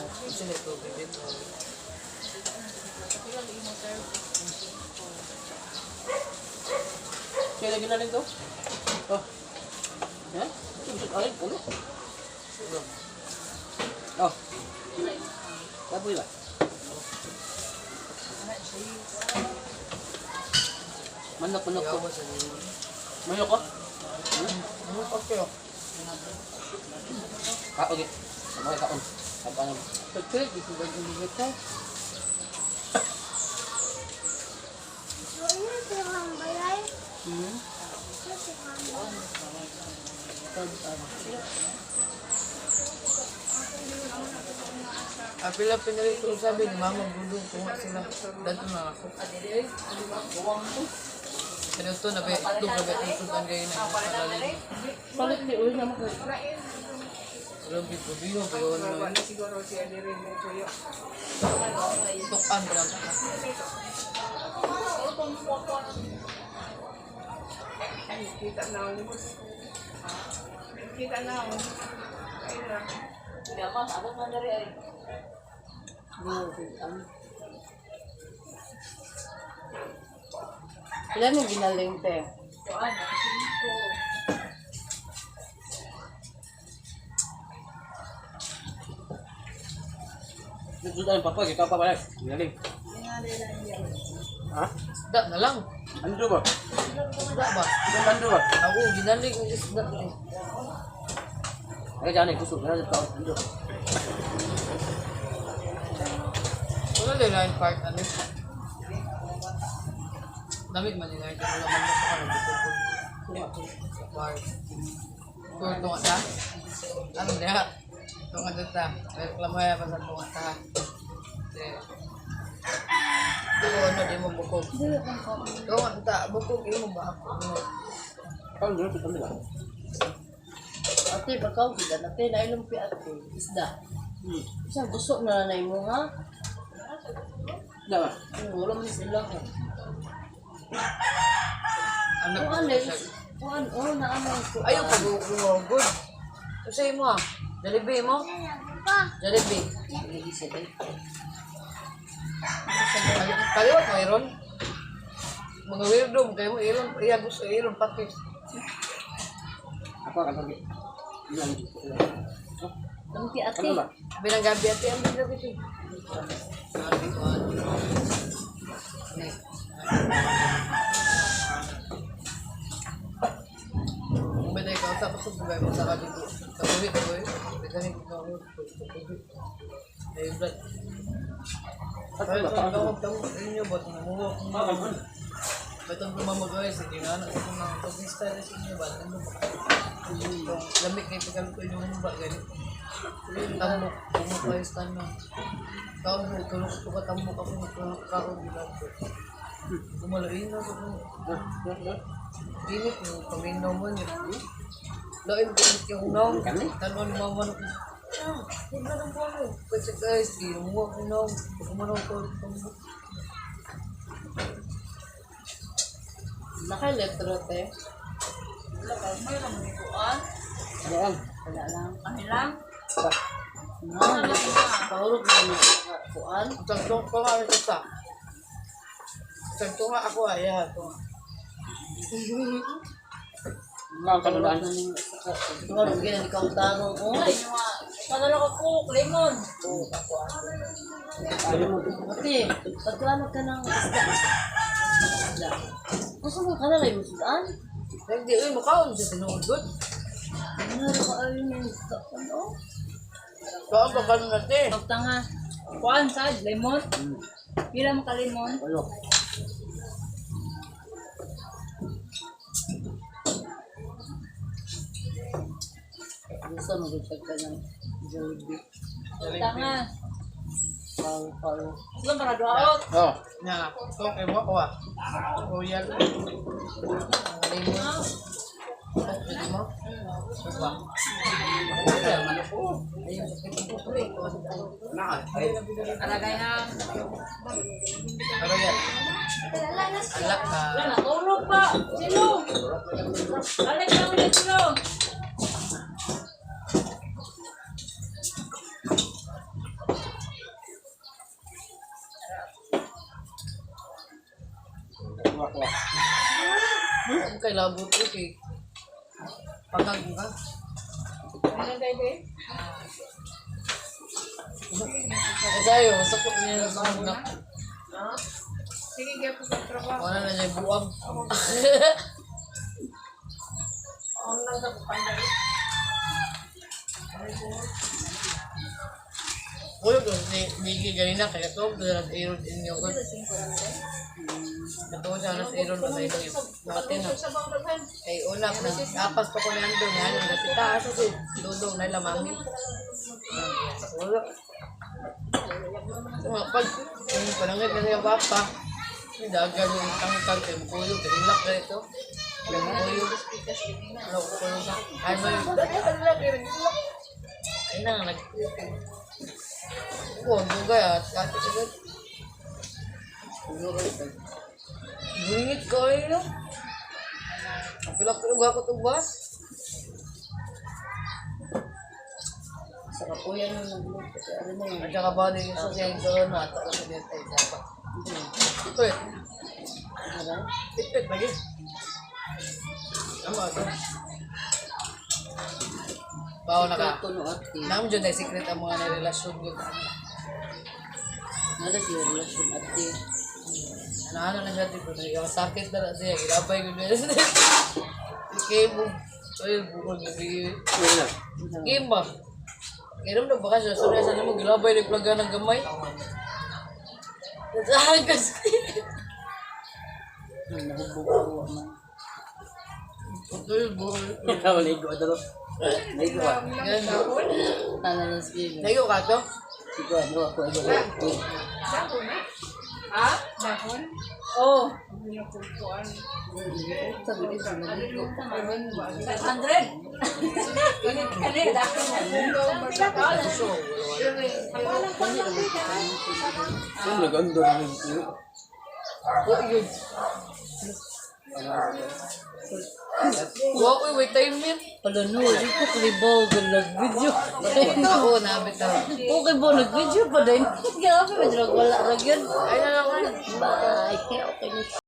Kasi nito, bibit. Kaya lagi na rin to? Oh. Yan? Ay, puno. Oh. Tapoy ba? Manok ko. Manok ko? Okay. Okay. Sabay kaon. Sabay na. Okay, dito ba yung bibit ka? Apila pinalik ko sabi ni Mama Budong kung sila dito na ako. Ano to na ba ito ba ito ang gayon na nakalali. Palit ni uwi naman ko. Grabe ko biyo ba yun na siguro si Adire mo kuya. Tukan ba lang ka? Kita na ako. Kita na ako. Hindi ako, abot man dari ay. Ilan yung ginaling te? Sudah apa kita apa balik? Ginaling. Ha? Isda na lang. Ando ba? Isda ba? Ando ba? Ako ginaling ng isda. Ay jangan kusuk na ito. Ando. Wala lang yung part ano. Damit man yung ito. Wala man mo sa part. Tunga ta? Ano niya? Tunga ta. Reklamo ya pa sa tunga ta. Ako ano di mo bukog. Tunga ta. Bukog mo ba ako? Kau dulu kita ambil. Ate, bakaw kita ate na ilumpi ate isda. Isa busok na nanay mo ha. Dah ba? Wala man sila ko. Anak Kung ko ano, siya. kung ano, naamay ko. Ayaw pa good. Kasi mo ah. Jollibee mo? Jollibee. Kaliwat mo iron? Mga weirdo mo kayo mo iron. Iya gusto iron pati. Apa akan pergi? Bilang. Ilumpi ate. Ano ba? Bilang gabi ati ang bilang ito. Sabi ko ano. Kung ba tayo kausap ko sa bagay mo sa dito. Kabuhi ko eh. Bigyan ko na ako. Ayun ba? Ay, tawag inyo ba? Namuha ko na. Batang lumamagay sa ginana. Kung mga pag-style sa inyo ba? Ano ba? Lamig kayo pagkalo ko yung ba? Ganit. Tambok. Tambok kayo stand na. Tawag mo. Tulog ko ka tambok ako. Nagkakaroon bilang ko. Kumalain na ako. Init mo. Paminaw mo niya. Lain ko yung naong. Tanwa ni mama na ko. Huwag na lang po ano. Kasi guys, di mo ako naong. Pagkumanaw ko. Tambok. Naka-electro te. Ada ang. Wala lang. Kanilang? Pahulog na na kuan. Sagtong ko nga ito sa. Sagtong nga ako ay ito. Lang kanulaan. Wala gina di ka utano. Ay, kanala ko cook, lemon. Ate, pagkano ka ng isda? Isda. Gusto mo ka na lang yung isdaan? Hindi, makaon siya tinuod. Ano ka ayun yung isda? Ano? Saan ba ganun natin? Pagtanga. Kuan sa lemon. Pila mo ka lemon? Ayo. Gusto mo gusto ka ng Jollibee. Pagtanga. Pau. Gusto para doaot. Oh. Nga, ito kay mo ako ah. Royal. Ang limon. Pwede mo? Diba? Royal, ano po? Ayun, sa pinag-upre. Alagayang. Royal. Alak ka. Wala, natulog pa. Sino? Balik lang ulit sino? kay labot ko kay pagag ka. Ano tayo, babe? Kasayo, sakot niya na sa anak. Sige, kaya po sa trabaho. Wala na siya buwang. Ako lang sa pandari. Uy, kung si Miggy ganina, kaya ito, nag-aeron din niyo ko. Ito siya, nag-aeron pa sa ibang natin na. Sa bang daghan. Kay una, apas pa ko na ando nga, nang napitaas sa si Dudong na lamangin. Wala. Pag, yung panangit na niya papa, may dagan yung tangkag, kay Mukuyog, kay Ilak na ito. Kay Mukuyog. Ano ko ko sa? Ay, may, ay na, oh, dugay at kati sigad. Bungit ko ay no. Pilak-pilog ako itong bus. Sa kapuyan yung nagluto. Kasi ano na yun. At saka ba din yung sasayang doon na ito kasi dito tayo dapat. Ipit. Ano? Ipit lagi. Ano ito? Bawa na ka. Ito no ate. Naman dyan ay secret ang mga narelasyon ko. Nada siya relasyon ate. Ano na siya dito. Yung sakit na siya. Ginabay ko na siya. Ikay mo. Ay, bukod na bigay. Game ba? Kaya naman baka siya. Sorry, saan mo gilabay na plaga ng gamay. Natahagas. Nahubog ako man. Pagkul, buhol. Ikaw, ligo ito. Ligo ah. Ganun. Tala na siya. Nayo ka to? Sigo ano ako ito. Dahon na? Ha? Dahon? Oo. Ang yung kukuan. Sabi ko sa naligo. 500. Kanil, dahon na. Gusto. Saan nag-andor yung iyo? Oh, yun. Wow, wait time yun. Pala no, di ko kalibaw nag-video. Oo, nabitaw. Okay ba, nag-video pa din. Grabe, medyo wala lang yun. Ay, na lang. Bye. Okay.